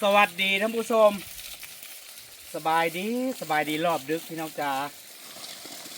สวัสดีท่านผู้ชมสบายดีรอบดึกพี่น้องจ๋า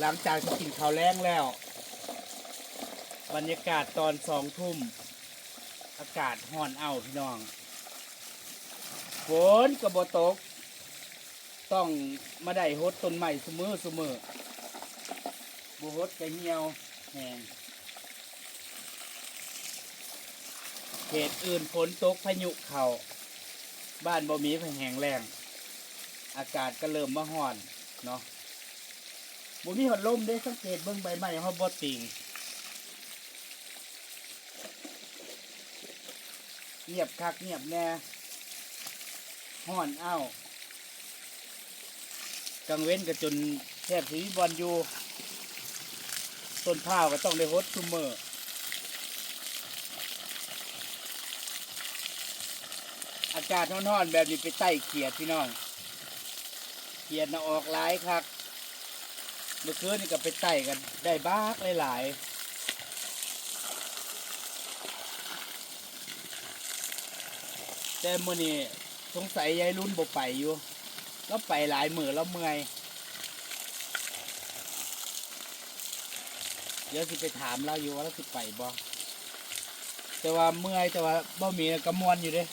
หลังจากกินข้าวแล้งแล้วบรรยากาศตอน2 ทุ่มอากาศร้อนพี่น้องฝนกระบตกต้องมาได้ฮดต้นใหม่เสมอบ่ฮดกระเหี่ยวแห้งเขตอื่นฝนตกพายุเข้าบ้านบ่มีแห้งแล้งอากาศก็เริ่มมาร้อนเนาะบ่มีหอดลมได้สังเกตเบิ่งใบไม้เฮาบ่ติงเงียบคักเงียบแน่ร้อนกลางเว้นก็จนแทบสิบ่อนอยู่ต้นข้าวก็ต้องได้รดซุมื้ออากาศร้อนๆแบบนี้ไปไต่เขียดพี่น้องเขียดน่ะออกหลายคักเมื่อคืนนี่ก็ไปไต่กันได้บ้ากหลายๆแต่มื้อนี้สงสัยยายรุ่นบ่ไปอยู่แล้วไปหลายมื้อแล้วเมื่อยเดี๋ยวสิไปถามเราอยู่ว่าเราสิไปบ่แต่ว่าเมื่อยแต่ว่าบ่มีกระมวลอยู่เด้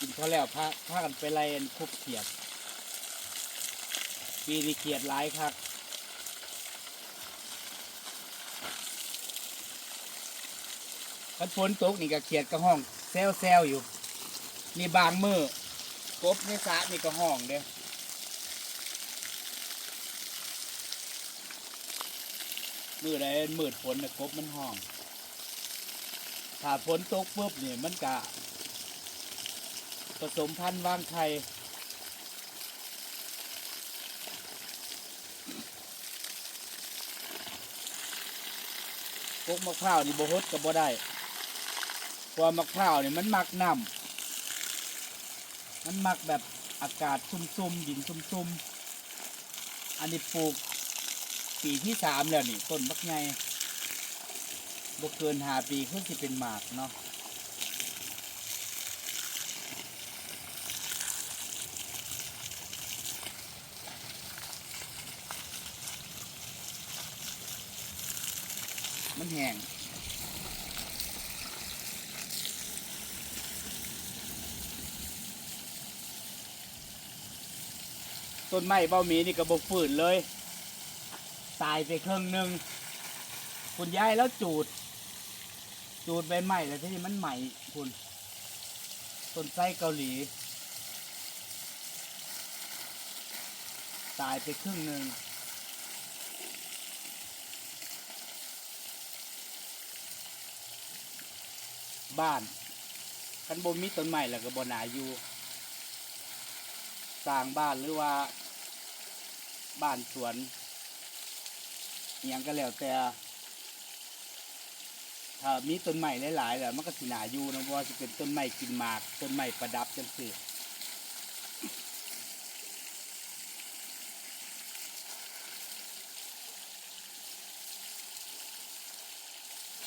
กินข้าวแล้วพากันไปไล่คุบเขียดปีนี้เขียดหลายคักคันฝนตกนี่ก็เขียดก็ห้องแซวอยู่นี่บางมื้อกบในสระนี่ก็ห้องเด้มื้อใดมืดฝนน่ะกบมันห้องถ้าฝนตกปุ๊บนี่มันก็ผสมพันธุ์วางไข่กกมะพร้าวนี่บ่ฮดก็บ่ได้เพราะมะพร้าวนี่มันมักน้ำมันมักแบบอากาศซุ่มๆดินซุ่มๆอันนี้ปลูกปีที่3แล้วนี่ต้นบักใหญ่บ่เกิน5 ปีคือสิเป็นหมากเนาะมันแห้งต้นไม้เบ้าหมีนี่ก็บ่ฟื้นเลยตายไปครึ่งหนึ่งคุณยายแล้วจูดใบไม้แล้วที่นี่มันใหม่คุณต้นไทรเกาหลีตายไปครึ่งหนึ่งบ้านคันบ่มีต้นไม้แล้วก็บ่น่าอยู่สร้างบ้านหรือว่าบ้านสวนอหยังก็แล้วแต่ถ้ามีต้นไม้หลายๆแล้วมันก็สิน่าอยู่นะเพราะว่าสิเป็นต้นไม้กินหมากต้นไม้ประดับจังซี่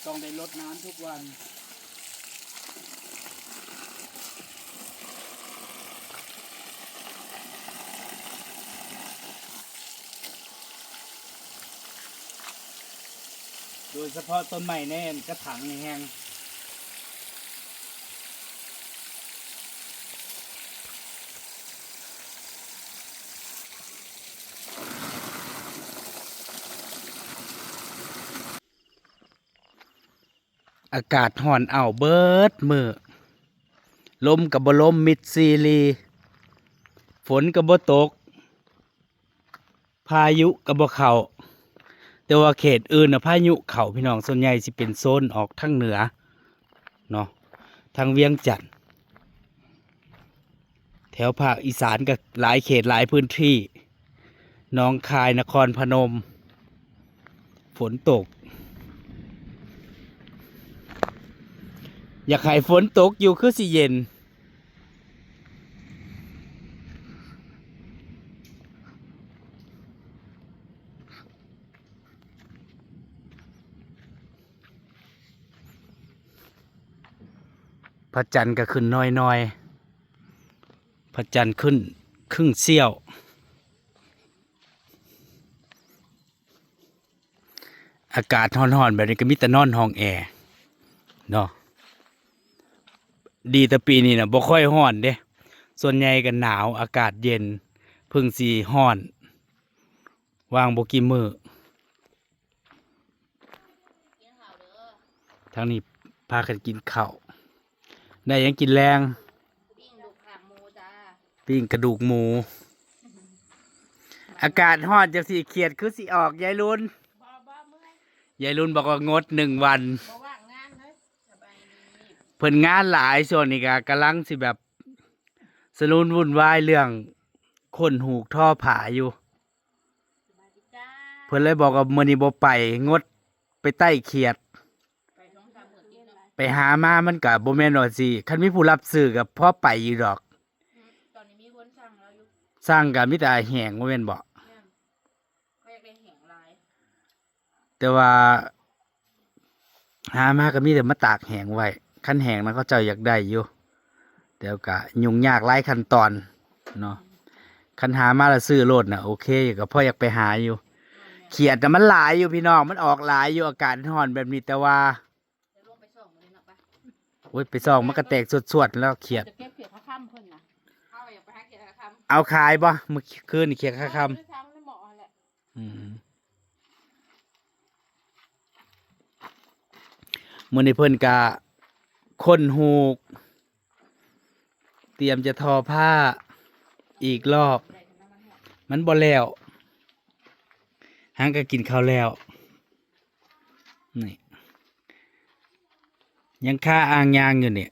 ต้องได้รดน้ำทุกวันโดยเฉพาะต้นไม้แน่นกระถางนี่แห้งอากาศร้อนเบิดมือลมกับบ่ลมมิดซีรีฝนกับบ่ตกพายุกับบ่เข้าแต่ว่าเขตอื่นพายุเข้าพี่น้องส่วนใหญ่สิเป็นโซนออกทางเหนือเนาะทางเวียงจันทน์แถวภาคอีสานก็หลายเขตหลายพื้นที่หนองคายนครพนมฝนตกอยากให้ฝนตกอยู่คือสิเย็นพระจันทร์ก็ขึ้นน้อย พระจันทร์ขึ้นครึ่งเสี้ยวอากาศร้อนๆแบบนี้ก็มีแต่นอนห้องแอร์เนาะดีแต่ปีนี้นะบ่ค่อยร้อนเด้ส่วนใหญ่ก็หนาวอากาศเย็นเพิ่งสีร้อนวางบ่กี่มือทางนี้พากันกินข้าวได้ยังกินแรงปิ้งกระดูกหมูอากาศร้อนจังสิเขียดคือสิออกยายรุนยายรุนบอกว่างด1 วันเพิ่นงานหลายส่วนนี้ก็กำลังสิแบบสรุนวุ่นวายเรื่องคนหูกท่อผาอยู่เพิ่นเลยบอกว่ามื้อนี้บ่ไปงดไปใต้เขียดไปหามามันก็บ่แม่นว่าสิคันมีผู้รับซื้อก็พอไปอยู่ดอกตอนนี้มีคนสั่งแล้วอยู่สั่งก็มีแต่แห้งบ่แม่นบ่เขาอยากได้แห้งหลายแต่ว่าหามาก็มีแต่มาตากแห้งไว้คันแห้งนั้นเขาเจ้าอยากได้อยู่แต่ก็ยุ่งยากหลายขั้นตอนเนาะคันหามาแล้วซื้อโลดน่ะโอเคก็พออยากไปหาอยู่เขียดน่ะมันหลายอยู่พี่น้องมันออกหลายอยู่อากาศร้อนแบบนี้แต่ว่าโอ้ยไปส่องมันก็แตกสวดๆแล้วเขียดจะเก็บเขียดข้าค่ำเพิ่นนะเอาอยากไปหาเขียดข้าค่ำเอาขายบ่เมื่อคืนนี่เขียดค่าค่ำมื้อนี้เพิ่นก็คนหูกเตรียมจะทอผ้าอีกรอบมันบ่แล้วหางก็กินข้าวแล้วนี่ยังค่าอ่างยางอยู่เนี่ย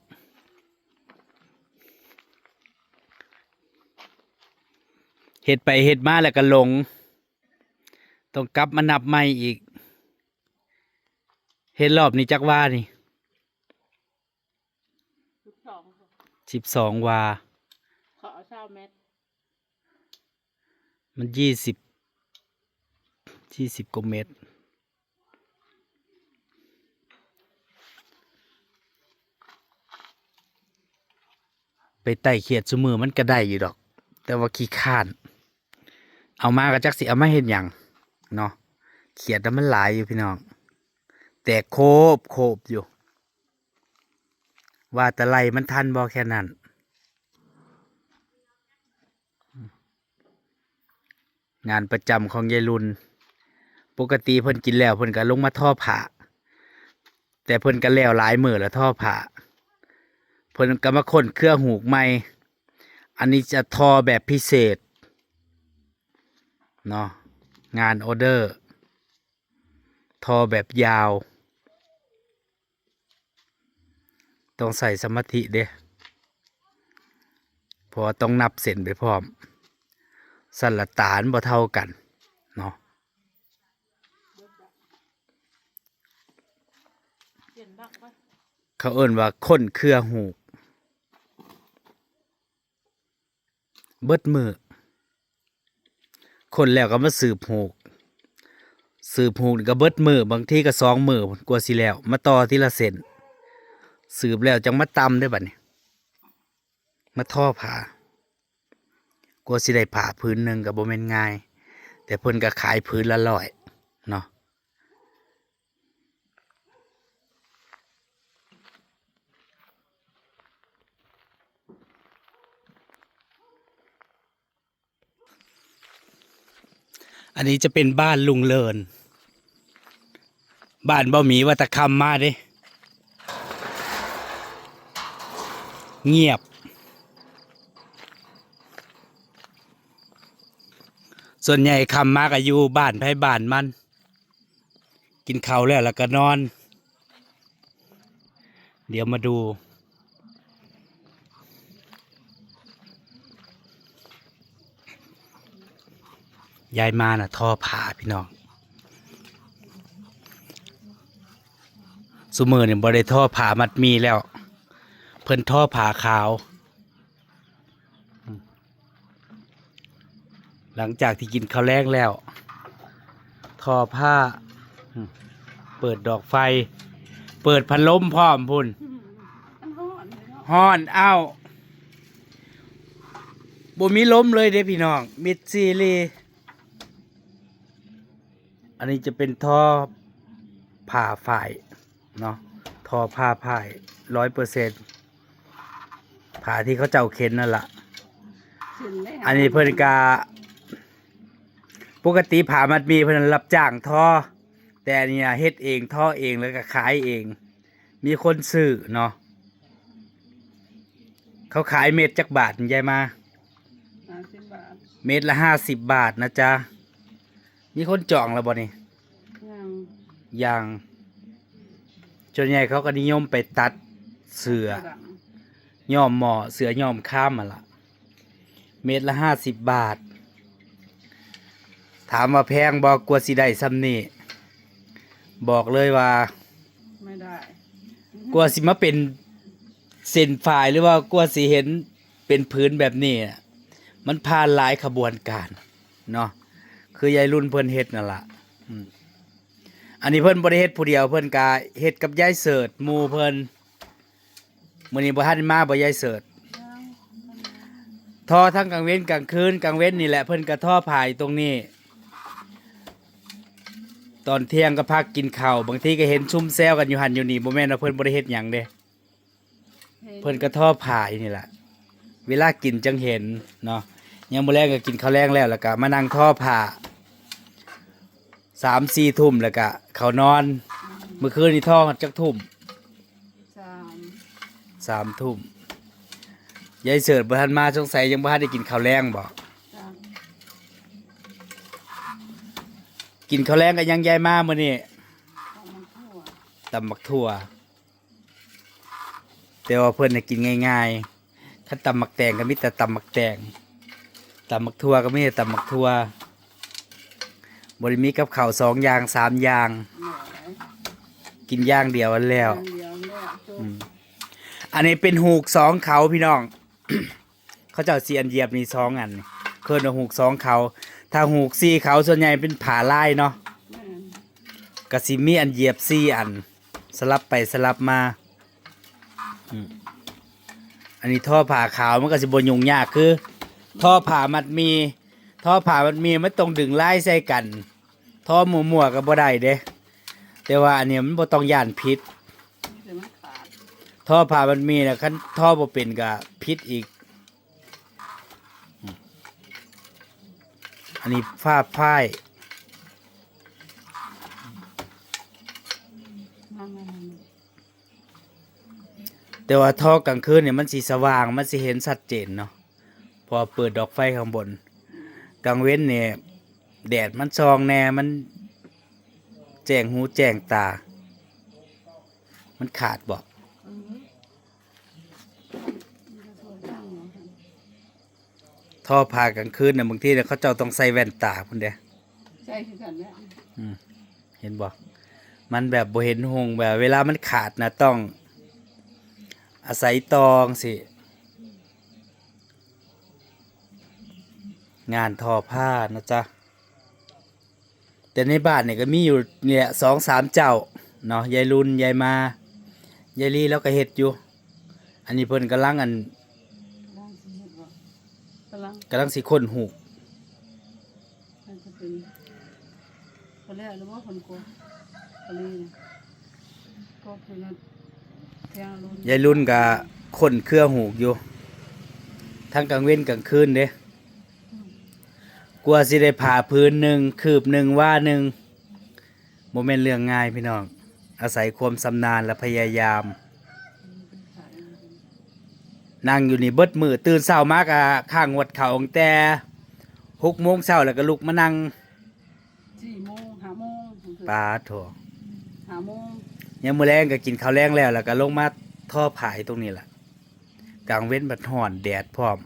เฮ็ดไปเฮ็ดมาแล้วก็หลงต้องกลับมานับใหม่อีกเฮ็ดรอบนี้จักว่านี่12 วาขอ20 เมตรมัน20กว่าเมตรไปไต่เขียดซุมือมันก็ได้อยู่ดอกแต่ว่าขี้ข้านเอามาก็จักสิเอามาเฮ็ดหยังเนาะเขียดแต่มันหลายอยู่พี่น้องแต่โคบอยู่ว่าแต่ไรมันทันบ่แค่นั้นงานประจำของยายรุนปกติเพิ่นกินแล้วเพิ่นก็ลงมาทอผ้าแต่เพิ่นก็แล้วหลายมื้อแล้วทอผ้าเพิ่นก็มาค้นเครื่องหูกใหม่อันนี้จะทอแบบพิเศษเนาะงานออเดอร์ทอแบบยาวต้องใส่สมาธิเด้เพราะต้องนับเส้นไปพร้อมสันละตานบ่เท่ากันเนาะเขาเอิ้นว่าค้นเครือหูกเบิดมือคนแล้วก็มาสืบหูกก็เบิดมือบางทีก็2 มื้อกว่าสิแล้วมาต่อทีละเส้นสืบแล้วจังมาตำได้บัดนี้มาทอผ้ากว่าสิได้ผ้าพื้นหนึ่งก็บ่แม่นง่ายแต่เพิ่นก็ขายพื้นละ100เนาะอันนี้จะเป็นบ้านลุงเลินบ้านบ่มีวัตคำมาเด้เงียบส่วนใหญ่คำมากอายุบ้านไผบ้านมันกินข้าวแล้วก็นอนเดี๋ยวมาดูยายมาน่ะทอผ้าพี่น้องซุมื้อนี่บ่ได้ทอผ้ามัดมีแล้วเพิ่นทอผ้าขาวหลังจากที่กินข้าวแลงแล้วทอผ้าเปิดดอกไฟเปิดพัดลมพร้อมพุ่นฮ้อนเอ้า บ่มีล้มเลยเด้พี่น้องมิดซีรีอันนี้จะเป็นท่อผ่าฝ่ายเนาะท่อผ่าฝ่าย100%ผ่าที่เขาเจ้าเข็นนั่นล่ะอันนี้เพิ่นกาปกติผ่ามัดมีเพิ่นรับจ้างท่อแต่อันเนี่ยเฮ็ดเองท่อเองแล้วก็ขายเอง มีคนซื้อเนาะเขาขายเม็ดจักบาทยายมา50 บาทเม็ดละ50 บาทนะจ๊ะมีคนจองแล้วบ่นี่ยังส่วนใหญ่เขาก็นิยมไปตัดเสือย่อมหมอเสือย่อมข้ามมาละเม็ดละ50 บาทถามว่าแพงบอกกลัวสิได้ซ้ำนี่บอกเลยว่าไม่ได้กลัวสิมาเป็นเส้นฝ่ายหรือว่ากลัวสิเห็นเป็นพื้นแบบนี้มันผ่านหลายขบวนการเนาะคือยายรุ่นเพิ่นเฮ็ดนั่นล่ะอันนี้เพิ่นบ่ได้เฮ็ดผู้เดียวเพิ่นก็เฮ็ดกับยายเสิร์ชหมู่เพิ่นมื้อนี้บ่ทันมาบ่ยายเสิร์ชท่อทั้งกลางเว้นกลางคืนกลางเว้นนี่แหละเพิ่นก็ท่อผายตรงนี้ตอนเที่ยงก็พักกินข้าวบางทีก็เห็นซุ่มแซวกันอยู่หันอยู่นี่บ่แม่นว่าเพิ่นบ่ได้เฮ็ดหยังเด้เพิ่นก็ท่อผายนี่แหละเวลากินจังเห็นเนาะยังมื้อแรกก็กินข้าวแรงแล้วก็มานั่งท่อผ้า3-4 ทุ่มแล้วก็เข้านอนเมื่อคืนนี่ท่อจักทุ่ม3 ทุ่มยายเสิร์ชบ่ทันมาสงสัยยังบ่ทันได้กินข้าวแรงบ่กินข้าวแรงก็ยังยายมามื้อนี้ตำบักถั่วแต่ว่าเพิ่นน่ะกินง่ายๆถ้าตำบักแตงก็มีแต่ตำบักแตงตำบักถั่วก็มีแต่ตำบักถั่วบ่ได้มีกับข้าว2 อย่าง3 อย่างกินอย่างเดียวอันแล้วอันนี้เป็นหูก2 เขาพี่น้อง เขาเจ้าเสียนเหยียบนี่2 อันเคิ้นว่าหูก2 เขาถ้าหูก4 เขาส่วนใหญ่เป็นผาลายเนาะก็สิมีอันเหยียบ4 อันสลับไปสลับมาอันนี้ท่อผ่าขาวมันก็สิบ่ยุ่งยากคือท่อผ่ามันมีมันต้องดึงลายใส่กันท่อมั่วๆก็บ่ได้เด้แต่ว่าอันนี้มันบ่ต้องย่านพิษท่อผ่ามันมีนะคันท่อบ่เป็นก็พิษอีกอันนี้ฝ้าพ่ายแต่ว่าท่อกลางคืนเนี่ยมันสีสว่างมันสิเห็นชัดเจนเนาะพอเปิดดอกไฟข้างบนกลางเว้นเนี่ยแดดมันซองแน่มันแจ้งหูแจ้งตามันขาดบ่ท่อผ่ากลางคืนเนี่ยบางทีเนี่ยเขาเจ้าต้องใส่แว่นตาพุ่นเด้ใช่คือกันเนี่ยเห็นบ่มันแบบบ่เห็นหงแบบเวลามันขาดนะต้องอาศัยตองสิงานทอผ้านะจ๊ะแต่ในบ้านเนี่ยก็มีอยู่เนี่ย2-3 เจ้าเนาะยายรุ่นยายมายายลีแล้วก็เฮ็ดอยู่อันนี้เพิ่นกำลังสิค้นหูกยายรุ่นก็ค้นเครือหูกอยู่ทั้งกลางเว้นกลางคืนเด้กลัวสิได้ผ่าพื้นหนึ่งคืบหนึ่งว่าหนึ่งโมเมนต์เรื่องง่ายพี่น้องอาศัยความชำนาญและพยายามนั่งอยู่นี่เบิดมือตื่นเช้ามากะข้างวัดเขาตั้งแต่6 โมงเช้าแล้วก็ลุกมานั่ง4 โมง5 โมงปลาโถ5 โมงยังมื้อแรงก็กินข้าวแรงแล้วก็ลงมาท่อผายตรงนี้แหละกลางเว้นบัดร้อนแดดพร้อม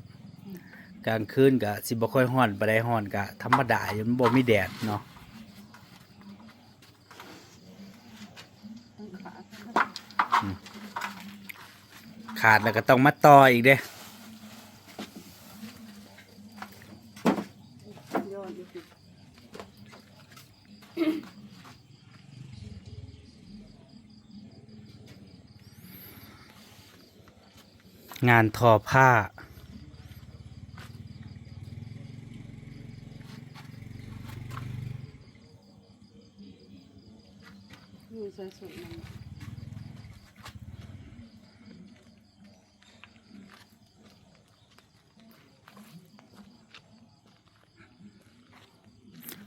กลางคืนก็สิบ่ค่อยร้อนปานใดร้อนก็ธรรมดาอยู่มันบ่มีแดดเนาะขาดแล้วก็ต้องมาต่ออีกเด้งานทอผ้า คือใส่สุดมัน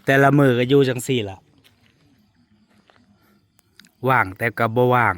แต่ละมือก็อยู่จังสี่ล่ะว่างแต่ก็บ่ว่าง